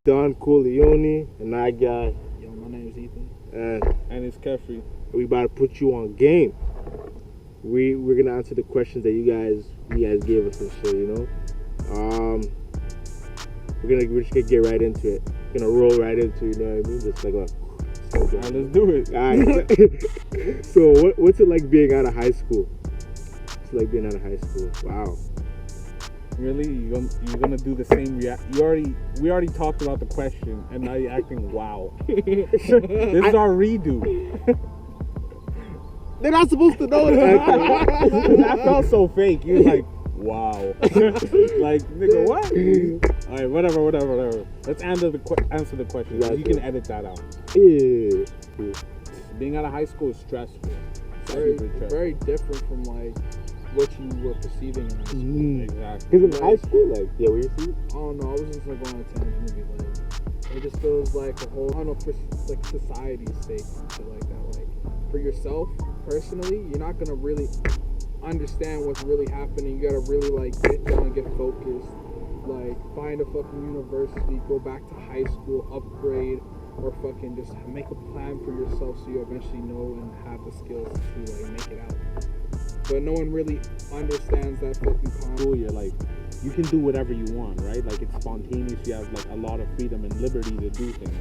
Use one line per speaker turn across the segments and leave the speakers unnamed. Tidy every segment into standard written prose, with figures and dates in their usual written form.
Don Corleone, and I got,
Yo, my name's Ethan.
And it's Kefri.
we about to put you on game. We're gonna answer the questions that you guys gave us and shit, you know. We're just gonna get right into it. Gonna roll right into it, you know what I mean? Just like
Alright, let's do it.
Alright. So what's it like being out of high school? What's it like being out of high school? Wow.
Really? You're gonna do the same we already talked about the question and now you're acting wow. This is our redo.
They're not supposed to know that.
That felt so fake. You're like, wow. Like, nigga, what? Alright, whatever. Let's answer the question.
Yeah,
you can edit that out.
Yeah.
Being out of high school is stressful.
Very different from like what you were perceiving in high school.
Exactly.
Because in high school, like, yeah, what you see?
I don't know. I was just like going on a tangent. Maybe like it just feels like a whole. I don't know for like society's sake and shit like that. Like for yourself personally, you're not gonna really understand what's really happening. You gotta really like get down, get focused. Like find a fucking university, go back to high school, upgrade, or fucking just make a plan for yourself so you eventually know and have the skills to like make it out. But no one really understands that fucking concept.
School, you're like, you can do whatever you want, right? Like it's spontaneous. You have like a lot of freedom and liberty to do things.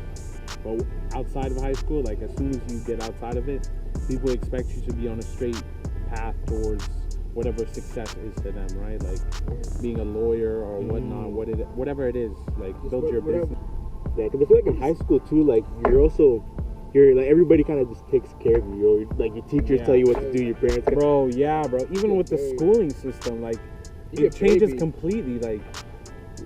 But outside of high school, like as soon as you get outside of it, people expect you to be on a straight path towards whatever success is to them, right? Like being a lawyer or whatnot, whatever it is, like build your business.
Yeah, because I feel like in high school too, like you're like everybody kind of just takes care of you. Like your teachers tell you what to do, your parents.
Bro, even with the schooling system, like it changes completely. Like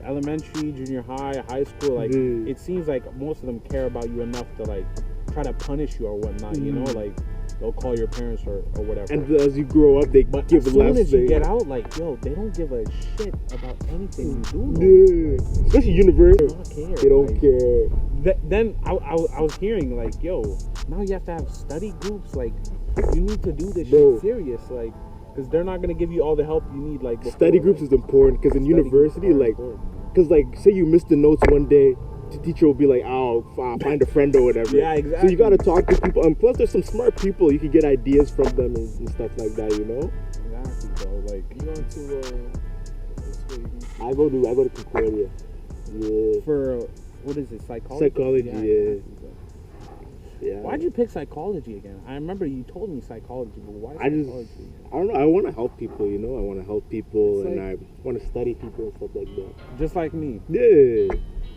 elementary, junior high, high school, like it seems like most of them care about you enough to like try to punish you or whatnot. You know, like they'll call your parents or whatever.
And as you grow up, they give
as
less.
As soon as you get out, like they don't give a shit about anything you do.
Yeah. Especially university. They don't care.
Then I was hearing like, now you have to have study groups. Like you need to do this shit serious, like because they're not gonna give you all the help you need. Like before,
study groups is important because in university, like, because like say you missed the notes one day. The teacher will be like, "Oh, find a friend or whatever."
Yeah, exactly.
So you gotta talk to people, and plus there's some smart people. You can get ideas from them and stuff like that, you know.
Exactly, bro. Like
you going to
I go to Concordia. Yeah.
For what is it? Psychology.
Psychology, yeah.
Why'd you pick psychology again? I remember you told me psychology, but why psychology?
I don't know. I want to help people, you know. I want to help people,
it's
and
like,
I want to study people and stuff like that.
Just like me.
Yeah.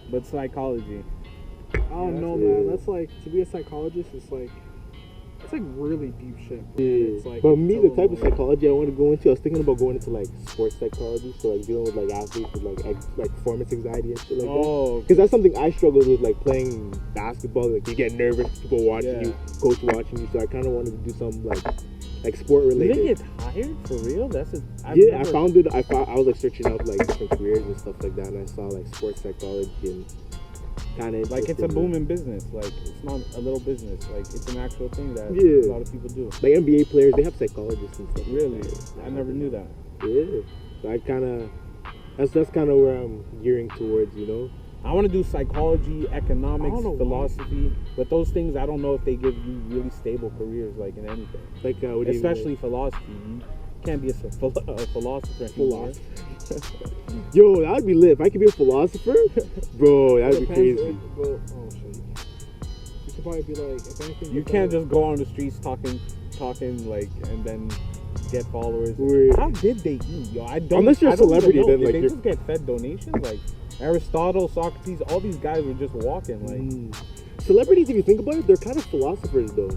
But psychology.
I don't know, man. That's like to be a psychologist. It's like really deep shit.
Yeah.
It's like,
but me, the type of psychology I want to go into, I was thinking about going into like sports psychology, so like dealing with like athletes with like performance anxiety and shit like that. Because that's something I struggled with, like playing basketball. Like you get nervous, people watching you, coach watching you. So I kind of wanted to do something like sport related.
You didn't get hired for real?
I found it. I was like searching out like different careers and stuff like that, and I saw like sports psychology and kind of
like it's a booming business. Like it's not a little business. Like it's an actual thing that a lot of people do.
Like NBA players, they have psychologists and stuff.
Really?
Like that.
I never knew that.
Yeah. So I kind of that's kind of where I'm gearing towards, you know.
I want to do psychology, economics, philosophy, but those things I don't know if they give you really stable careers like in anything.
Like what do
especially philosophy. You can't be a philosopher anymore.
Yo, that'd be lit. If I could be a philosopher, bro, that'd be crazy.
Well, shit. You could probably be like, if anything.
You can't just go on the streets talking like, and then get followers.
Weird.
How did they eat, yo? I don't.
Unless you're a celebrity, then
did they just get fed donations? Like Aristotle, Socrates, all these guys were just walking. Like
celebrities, if you think about it, they're kind of philosophers, though.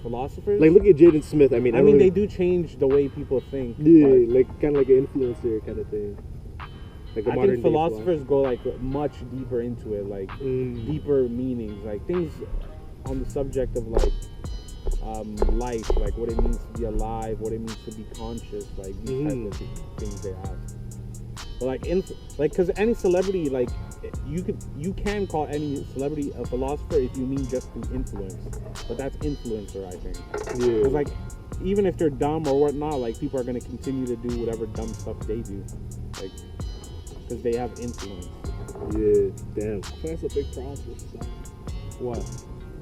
Philosophers?
Like look at Jaden Smith. I mean,
they do change the way people think.
Yeah, like kind of like an influencer kind of thing. Like
I think philosophers go like much deeper into it, like deeper meanings, like things on the subject of like life, like what it means to be alive, what it means to be conscious, like these types of things they ask. But like because any celebrity, like you can call any celebrity a philosopher if you mean just the influence, but that's influencer, I think.
Yeah.
'Cause like, even if they're dumb or whatnot, like people are gonna continue to do whatever dumb stuff they do, like, because they have influence.
Yeah, damn.
That's a big problem with society.
What?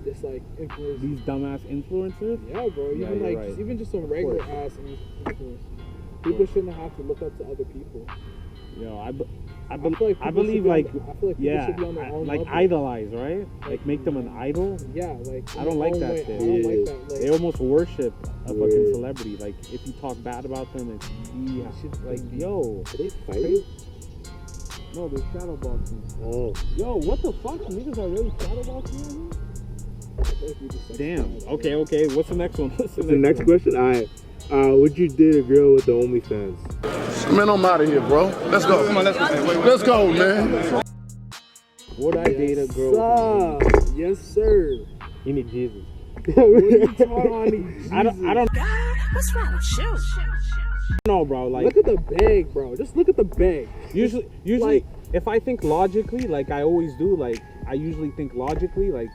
Just like influence.
These dumbass influencers?
Yeah, bro.
Yeah,
Even
you're
like
right.
even just some regular ass influencers. People shouldn't have to look up to other people.
Yo, I
feel like people
believe
should be
like,
I feel like people
yeah,
should be on their own
like
level.
idolize, right? Like make them an idol.
Yeah, like
I don't like that
way.
shit.
I don't like that. Like,
They almost worship a fucking
Weird.
celebrity. Like if you talk bad about them, it's
Shit,
like, yo,
Are they fighting?
no, they're shadow boxing.
Oh.
Yo, what the fuck? Niggas are really shadow boxing? Damn.
Damn.
Okay. What's the next one? What's
The next question? Alright. Would you date a girl with the OnlyFans?
Man, I'm out of here, bro. Let's go. Come on, let's go, man.
Would I date a girl?
Yes, sir.
You need Jesus.
What are you talking on?
I don't
God, what's wrong with you?
know, bro. Like
Look at the bag, bro. Just look at the bag.
usually,
like-
if I think logically, like I always do, like I usually think logically, like,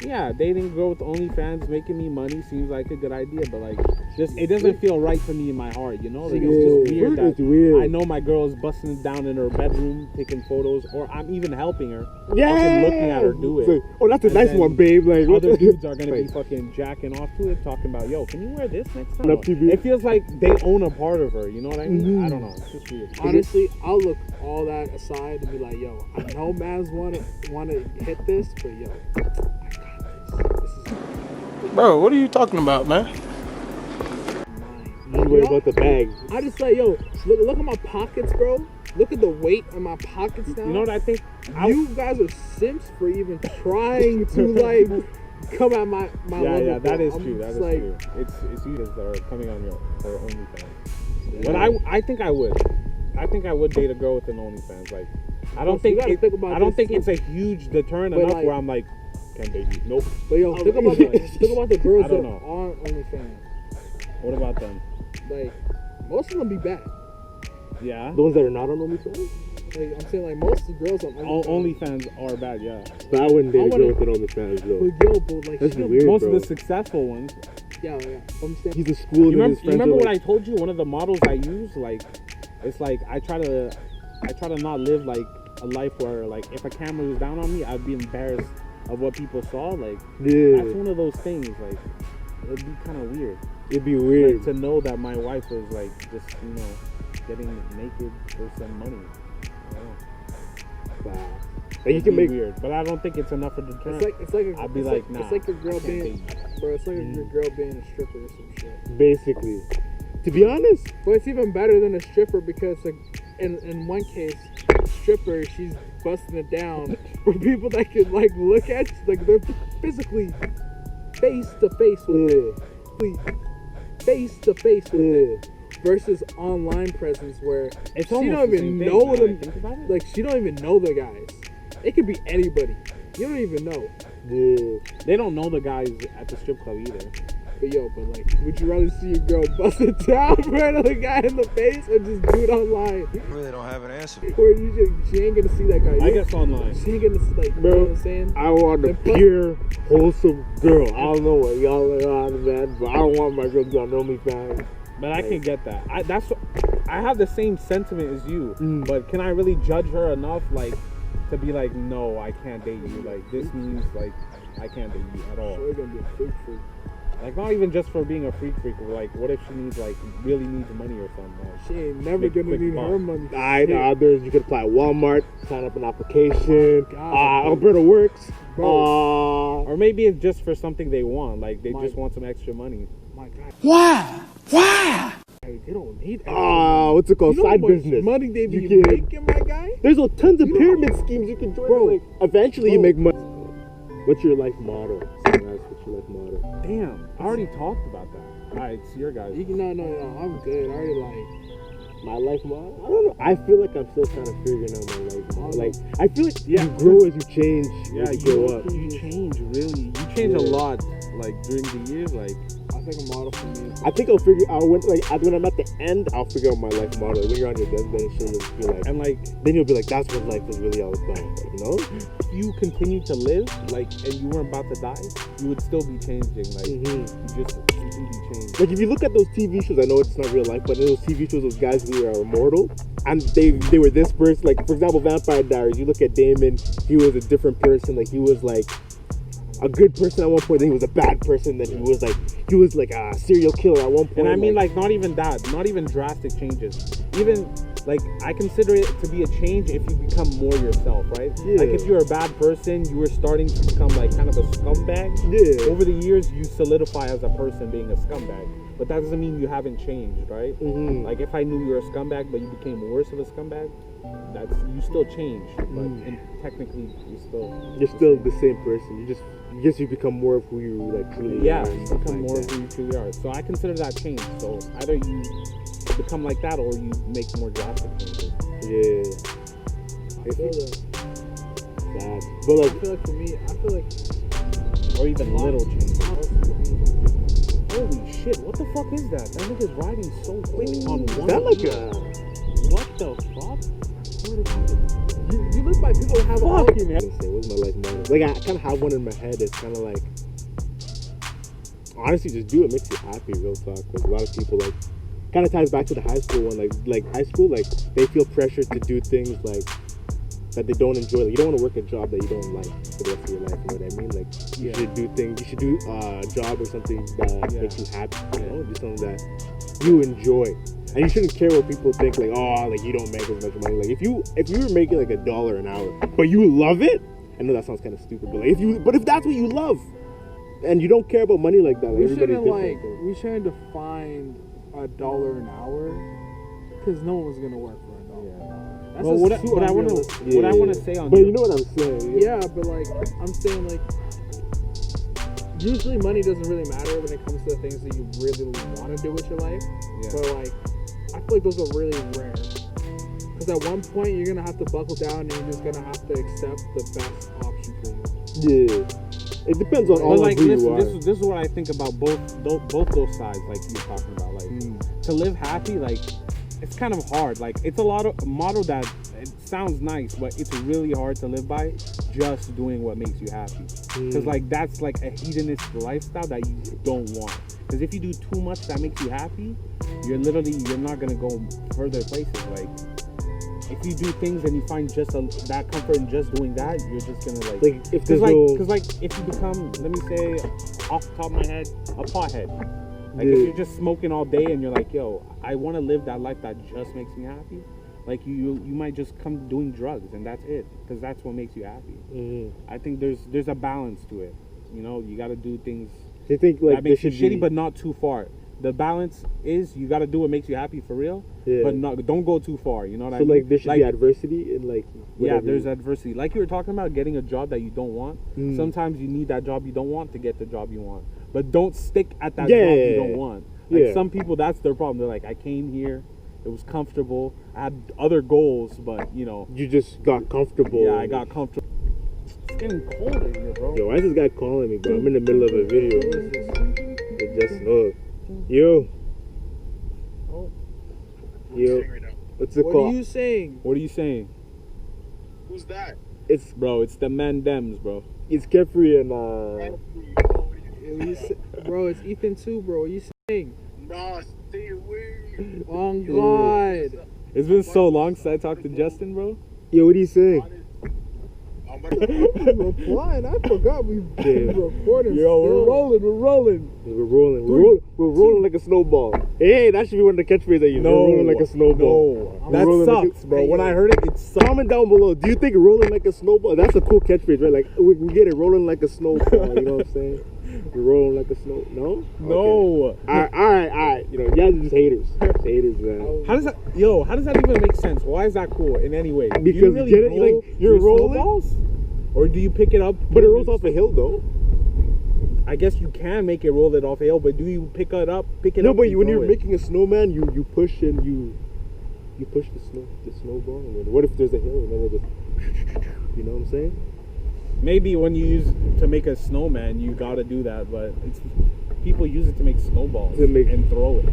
yeah, dating a girl with OnlyFans, making me money seems like a good idea, but like, just it doesn't feel right to me in my heart, you know? Like it's just weird that
It's weird.
I know my girl is busting it down in her bedroom, taking photos, or I'm even helping her,
Yeah.
fucking looking at her do it.
Like, oh, that's a
And
nice
then
one, babe. Like, what
Other
the-
dudes are gonna be
Wait.
fucking jacking off to it, talking about, yo, can you wear this next time?
Up to you.
It feels like they own a part of her, you know what I mean?
Mhm.
I don't know, it's just weird.
Honestly, I'll look all that aside and be like, yo, I know Mavs wanna hit this, but yo, I got this. This is
Bro, what are you talking about, man?
You worry about the bag.
I just like, yo, look at my pockets, bro. Look at the weight on my pockets now.
You know what I think?
You guys are simps for even trying to like come at my
Yeah,
level,
yeah, that
bro.
is
I'm
true. That
just
is
like,
true. It's you that are coming on your OnlyFans. But I think I would. I think I would date a girl with an OnlyFans. Like, I don't
So
think
you gotta
it,
think about
I don't
this
think
too.
it's a huge deterrent
But
enough
like-
where I'm like, can't date you. Nope.
But yo, think about the girls
I
that
don't know.
are OnlyFans.
What about them?
Like, most of them be bad.
Yeah.
The ones that are not on OnlyFans?
Like, I'm saying, like, most of the girls on OnlyFans.
OnlyFans are bad. Yeah.
But I wouldn't date a girl
wanna-
with an OnlyFans, though.
But yo, bro, like,
That's
she don't-
weird,
Most
bro.
of the successful ones.
Yeah. I'm saying,
He's a school
You
and
remember,
his
you
friends
remember
are
what
like,
I told you? One of the models I use, like, it's like I try to not live like a life where like if a camera was down on me, I'd be embarrassed of what people saw. Like,
yeah,
that's one of those things. Like, it'd be kind of weird.
it'd be weird.
Like, to know that my wife was like just, you know, getting naked for some money. I don't know.
Wow. Like, you
It'd
can
be
make
weird, but I don't think it's enough for deterrent.
it's like
I'd be
it's
like, nah,
it's like a girl
I can't
being,
date you.
bro. It's like a girl being a stripper or some shit.
basically. To be honest,
But it's even better than a stripper because, like, in one case, stripper, she's busting it down for people that can like look at, like, they're physically face to face with it, face to face with it, versus online presence where
It's
she
almost
don't
the
even
same
know
thing, now that I
them.
think about it.
Like, she don't even know the guys. It could be anybody. You don't even know.
yeah.
They don't know the guys at the strip club either.
But yo, but like, would you rather see a girl bust it down for another guy in the face or just do it online?
Really don't have an answer.
Or she ain't gonna see that guy.
I guess online.
She ain't gonna see, like, you
Bro,
know what I'm saying?
I want a
And plus-
pure, wholesome girl. I don't know what y'all are on, man, but I don't want my girl to be on OnlyFans.
But I can get that. I have the same sentiment as you.
Mm.
But can I really judge her enough, like, to be like, no, I can't date you. Like, this means like I can't date you at all.
She's gonna be a freak.
Like, not even just for being a freak. But like, what if she needs really needs money or something? Like,
She ain't never
Make
gonna
quick
need
buck.
her money.
I know there's you could apply at Walmart, sign up an application.
God.
Alberta Works.
Bro.
or maybe it's just for something they want. Like, they
My-
just want some extra money.
My God.
Why?
Hey, they don't need extra
What's it called?
You know
Side
how much
business.
money they be
You can-
making, my guy?
There's tons of
You know-
pyramid schemes you can join.
Bro.
Like, eventually you
Bro.
make money. What's your life motto? Someone asked, what's your life motto?
Damn, I already talked about that. All right, it's your guys.
No, I'm good. I already like.
My life motto? I don't know. I feel like I'm still kind of figuring out my life motto. Like, I feel like
Yeah.
you grow as you change,
Yeah,
as you grow up.
you change really. You change a lot. Like during the years, like
I like a model for me.
I think I'll figure out when I'm at the end, I'll figure out my life model. Like, when you're on your deathbed and shit, you'll be like,
And like,
then you'll be like, that's what life is really all about, you know?
if you continue to live, like, and you weren't about to die, you would still be changing. Like, you just completely change.
Like, if you look at those TV shows, I know it's not real life, but in those TV shows, those guys who are immortal, and they were this person. Like, for example, Vampire Diaries, you look at Damon, he was a different person. Like, he was like a good person at one point, then he was a bad person, then he was like a serial killer at one point.
And I mean, like, not even that, not even drastic changes. Even, like, I consider it to be a change if you become more yourself, right?
Yeah.
Like, if you're a bad person, you were starting to become, like, kind of a scumbag.
Yeah.
Over the years, you solidify as a person being a scumbag. But that doesn't mean you haven't changed, right? Like, if I knew you were a scumbag, but you became worse of a scumbag, you still changed. But and technically, you're still
the same person. You become more of who you like truly are.
Yeah, you become more of who you truly are. So I consider that change. So either you become like that or you make more drastic changes.
Yeah.
I feel that.
Sad. But like,
I feel like for me,
or even little changes. Holy shit, what the fuck is that? That nigga's riding so quick on one.
Is that like
what the fuck? What is happening?
You live by people that have a
Fucking hell.
What's my life model? Like, I kind of have one in my head. It's kind of like, honestly, just do what makes you happy. Real talk. Because a lot of people like, kind of ties back to the high school one. Like high school, like they feel pressure to do things like that they don't enjoy. Like, you don't want to work a job that you don't like for the rest of your life. You know what I mean? Like, you should do things. You should do a job or something that makes you happy. You know, do something that you enjoy. And you shouldn't care what people think, like, oh, like, you don't make as much money. Like, if you were making like $1 an hour, but you love it, I know that sounds kind of stupid, but like, if that's what you love, and you don't care about money like that, like, everybody's different.
We shouldn't define $1 an hour, because no one's gonna work for $1. That's
well, what I want to say on.
But you know what I'm saying?
Yeah, but like, I'm saying, like, usually money doesn't really matter when it comes to the things that you really want to do with your life.
Yeah.
But like, I feel like those are really rare. Because at one point you're gonna have to buckle down and you're just gonna have to accept the best option for you.
Yeah. It depends on all
like,
of who you are.
This is what I think about both those sides, like you're talking about. Like, to live happy, like, it's kind of hard. Like, it's a model that it sounds nice, but it's really hard to live by just doing what makes you happy. Because like, that's like a hedonist lifestyle that you don't want. Because if you do too much that makes you happy, you're not gonna go further places. Like, if you do things and you find just that comfort in just doing that, you're just gonna like
if there's
because if you become, let me say, off the top of my head, a pothead. Like, if you're just smoking all day and you're like, yo, I want to live that life that just makes me happy, like, you might just come doing drugs and that's it, because that's what makes you happy. I think there's a balance to it. You know, you got to do things
they think like
that makes you shitty, but not too far. The balance is you got to do what makes you happy for real, but don't go too far. You know what I mean?
So like, there should be adversity in like.
Yeah, there's adversity. Like you were talking about getting a job that you don't want. Sometimes you need that job you don't want to get the job you want. But don't stick at that job you don't want. Like, some people, that's their problem. They're like, I came here, it was comfortable, I had other goals, but you know.
You just got comfortable.
Yeah, I got comfortable. It's getting cold in here, bro.
Yo, why is this guy calling me, bro? I'm in the middle of a video. It just Yo. Yo. What's it called?
What are you saying?
What are you saying?
Who's that?
It's
the Mandems, bro.
It's Kefri and
Bro, it's Ethan too, bro. What are you saying?
Nah, stay away.
Oh God.
It's been so long since I talked to Justin, bro.
Yo, what are you saying?
Replying, I forgot we recording.
Yo, we're rolling.
We're rolling like a snowball. Hey, that should be one of the catchphrases I use.
No,
we're rolling like a snowball.
No, that sucks, bro. When I heard it sucks.
Comment down below. Do you think rolling like a snowball? That's a cool catchphrase, right? Like, we get it, rolling like a snowball. You know what I'm saying? You're rolling like a snow. No.
No.
Okay. All right. You know, you guys are just haters. Haters, man.
How does that even make sense? Why is that cool in any way?
Because
do you really roll
you're rolling,
snowballs? Or do you pick it up?
But it rolls off a hill, though.
I guess you can make it roll it off a hill, but do you pick it up?
No, but when you're making a snowman, you push and you push the snowball, and then what if there's a hill and then it just, you know what I'm saying?
Maybe when you use to make a snowman, you gotta do that, but people use it to make snowballs
To make-
and throw it.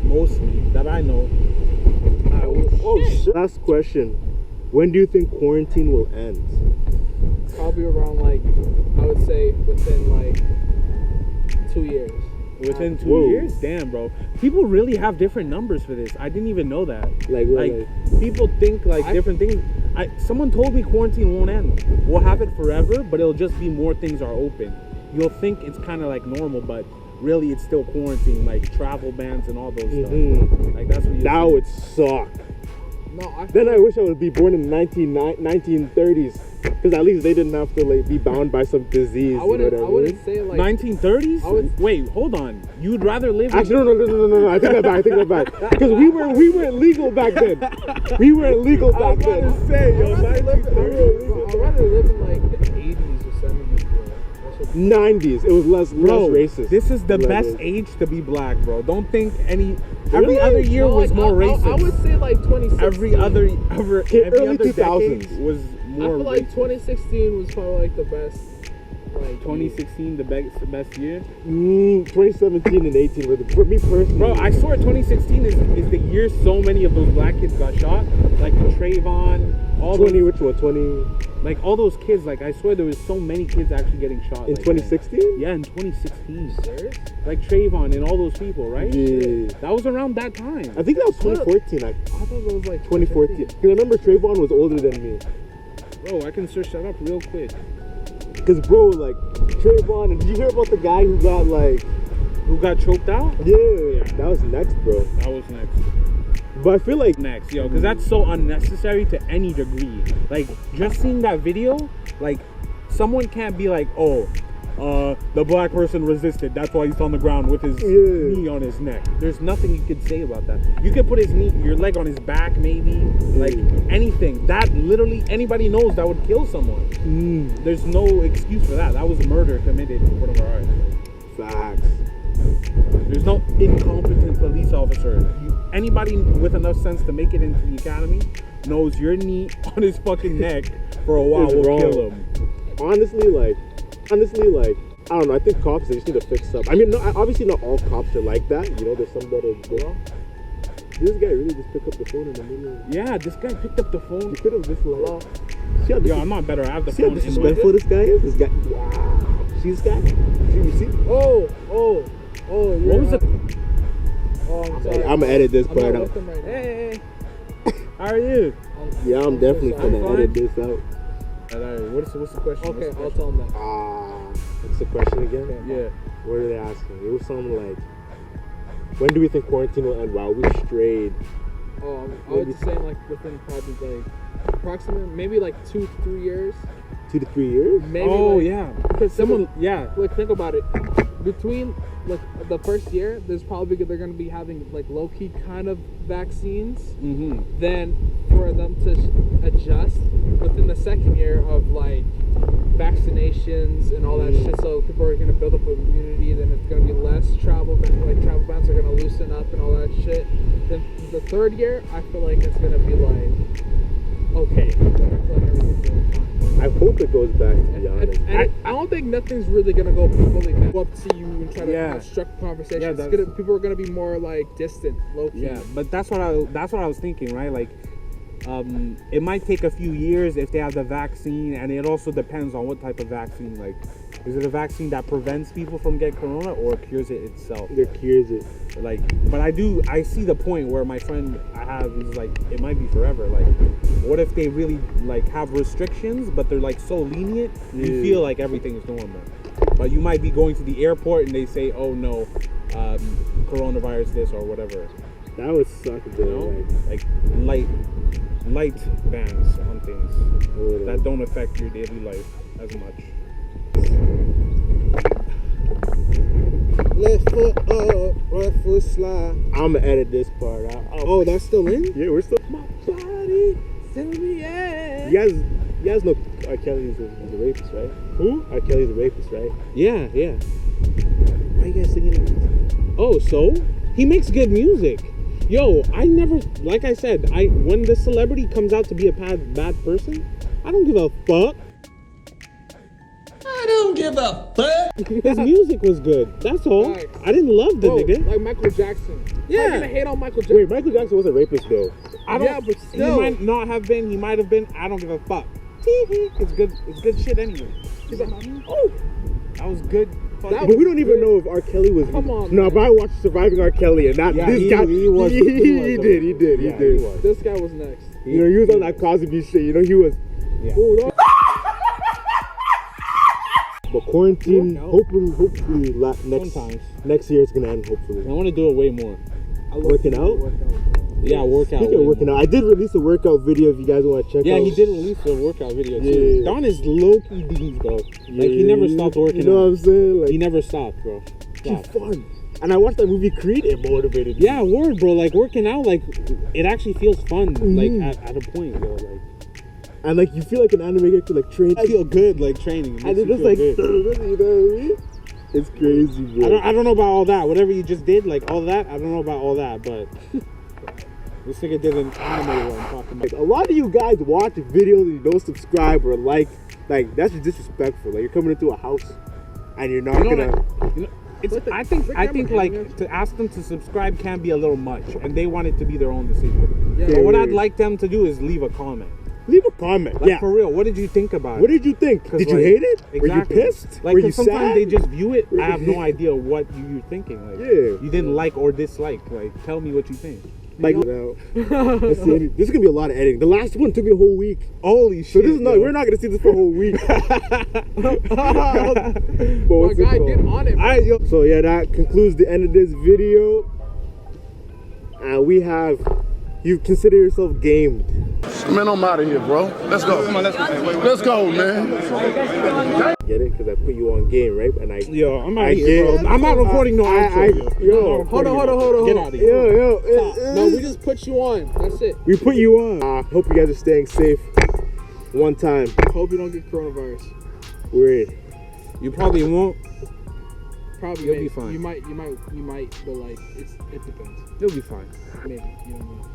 Mostly that I know.
Shit. Last question. When do you think quarantine will end?
Probably around like, I would say within like 2 years.
Within 2
Whoa.
years? Damn, bro. People really have different numbers for this. I didn't even know that.
Like
People think like different things. Someone told me quarantine won't end. We'll have it forever, but it'll just be more things are open. You'll think it's kind of like normal, but really it's still quarantine, like travel bans and all those stuff. Like that's what you.
That would suck.
No,
Then I wish I would be born in the 1930s, because at least they didn't have to like be bound by some disease.
I wouldn't
mean?
say like
1930s?
would-
Wait, hold on. You'd rather live in...
Actually, no. I take that back. Because we weren't legal back then. We weren't legal back then.
I'd rather live in like the 80s or 70s, bro.
90s. It was less
Bro,
racist.
this is the
Like,
best age to be black, bro. Don't think every
Really?
other year
No,
was
like,
more racist.
I would say like 2016.
every other
early
decade
2000s.
was
I
more
feel like
racist.
2016 was probably like the best. Like
2016 the best year.
2017 and 18 were for me personally.
Bro, I swear 2016 is the year so many of those black kids got shot. Like Trayvon, all
20,
those,
which one? 20
like all those kids. Like I swear there was so many kids actually getting shot
in
like
2016?
that. Yeah, in 2016.
Serious?
Like Trayvon and all those people, right?
Yeah.
That was around that time.
I think that was 2014.
I thought it was like
2014. Because I remember Trayvon was older than me.
Bro, I can search that up real quick.
Because, bro, like, Trayvon, and did you hear about the guy who got, like...
Who got choked out?
Yeah, that was next, bro.
That was next.
But I feel like...
Next, yo, because that's so unnecessary to any degree. Like, just seeing that video, like, someone can't be like, oh, the black person resisted. That's why he's on the ground with his knee on his neck. There's nothing you could say about that. You could put your leg on his back, maybe. Like, anything. That literally, anybody knows that would kill someone. There's no excuse for that. That was murder committed in front of our eyes.
Facts.
There's no incompetent police officer. Anybody with enough sense to make it into the academy knows your knee on his fucking neck for a while will kill him.
Honestly, I don't know. I think cops, they just need to fix up. I mean, obviously not all cops are like that. You know, there's some that are good. This guy really just picked up the phone in the middle.
Yeah, this guy picked up the phone.
He could have just like...
Yo, I'm not better. I have the
See how
phone in my
disrespectful this guy is? This guy... Wow. See this guy? See?
Oh.
What was the...
Oh, I'm sorry.
I'm gonna edit this
I'm
part
not
out.
with him right now.
Hey. How are you?
Yeah, I'm definitely
so sorry.
gonna edit this out.
Alright, what's the question?
Okay,
What's the
I'll
question?
tell him that.
What's the question again?
Yeah.
What are they asking? It was something like, when do we think quarantine will end? Wow, we strayed.
I would just say like within probably like approximately maybe like 2 to 3 years.
2 to 3 years?
Maybe
Oh,
like,
yeah.
Because
Someone, yeah.
like think about it. Between like the first year, there's probably they're gonna be having like low key kind of vaccines.
Mm-hmm.
Then for them to adjust within the second year of like vaccinations and all that shit, so people are gonna build up immunity. Then it's gonna be less travel bans are gonna loosen up and all that shit. Then the third year, I feel like it's gonna be like okay. I feel like everything's gonna be fine.
I hope it goes back, to be honest.
I don't think nothing's really gonna go fully back. Go up to you and try to construct conversations.
Yeah,
people are gonna be more like distant, low key.
Yeah, but that's what I was thinking, right? Like, it might take a few years if they have the vaccine, and it also depends on what type of vaccine. Like, is it a vaccine that prevents people from getting corona or cures it itself?
It cures it.
Like, but I see the point where my friend I have is like, it might be forever. Like, what if they really like have restrictions, but they're like so lenient, you feel like everything is normal. But you might be going to the airport and they say, oh no, coronavirus this or whatever.
That would suck,
You
bro.
know, like light bans on things that don't affect your daily life as much.
Left foot up, right foot slide.
I'm gonna edit this part out.
Oh, that's still in?
Yeah, we're still...
My body, tell me yeah.
You guys know R. Kelly's a rapist, right?
Who?
R. Kelly's a rapist, right?
Yeah.
Why are you guys singing it?
Oh, so he makes good music. Yo, I never, like I said, when the celebrity comes out to be a bad person, I don't give a fuck.
I don't
don't give a fuck.
His music was good. That's all.
Right.
I didn't love the
Bro,
nigga.
like Michael Jackson.
Yeah.
I'm gonna hate on Michael Jackson.
Wait, Michael Jackson was a rapist though.
I don't.
Yeah, but still.
He might not have been. He might have been. I don't give a fuck. It's good. It's good shit anyway.
He's like, oh,
That was good.
That
But we don't even know if R. Kelly was.
Come on,
No,
man.
but I watched Surviving R. Kelly, and that
Yeah,
this
he-
guy.
he was-
He
he was
did.
a-
He did. He
yeah,
did.
he was.
this guy was next.
You know, he was on that Cosby shit. You know, he was.
Yeah.
Hold on. But quarantine, hopefully,
Sometimes.
next year it's gonna end.
I
Hopefully,
want to do it way more.
working out.
Yeah, workout.
Speaking
way
of working
more.
out, I did release a workout video. If you guys want to check out.
Yeah, he did release a workout video too.
Yeah.
Donne is low-key deep, bro. Like he never stopped working
You know what
out.
I'm saying? Like,
He never stopped, bro.
it's fun. And I watched that movie Creed. It motivated me.
Yeah, word, bro. Like working out, like it actually feels fun. Like at a point, bro. Like
And like you feel like an anime character, like train.
I feel good, like training. It
And
makes
it's
you
just
feel
like,
good.
you know what I mean? It's crazy, bro.
I don't know about all that. Whatever you just did, like all that, I don't know about all that, but this nigga did an anime one talking about.
Like, a lot of you guys watch videos and you don't subscribe or like that's just disrespectful. Like you're coming into a house and you're not
You know
gonna.
You know, it's, I think like to ask them to subscribe can be a little much, and they want it to be their own decision.
Yeah.
But what I'd like them to do is leave a comment.
Leave a comment.
Like
yeah.
for real, what did you think about
What
it?
did you think?
'Cause,
Did you
like,
hate it? Were you
exactly.
pissed?
Like,
Were
'cause
you
sometimes
sad?
they just view it. I have no idea what you're thinking. Like,
Yeah.
you didn't like or dislike. Like, tell me what you think.
Like now, let's see, this is gonna be a lot of editing. The last one took me a whole week.
Holy
So
shit!
this is not.
yo.
We're not gonna see this for a whole week. But
My
what's it
guy,
called?
get on it. Bro.
Alright, yo.
So yeah, that concludes the end of this video. And we have, you consider yourself gamed.
Man, I'm out of here, bro. Let's go. Come on, let's go. Let's go, man.
Get it? Because I put you on game, right? And I,
Yo, I'm out
I
of here,
get-
bro. I'm not recording no outro.
yo,
Hold on.
Get out of here.
yo,
No, we just put you on. That's it.
we put you on. Hope you guys are staying safe. One time,
Hope you don't get coronavirus.
we're in.
You probably won't.
Probably.
You'll
maybe.
be fine.
You might. But like, it depends.
You'll be fine.
Maybe. You don't know.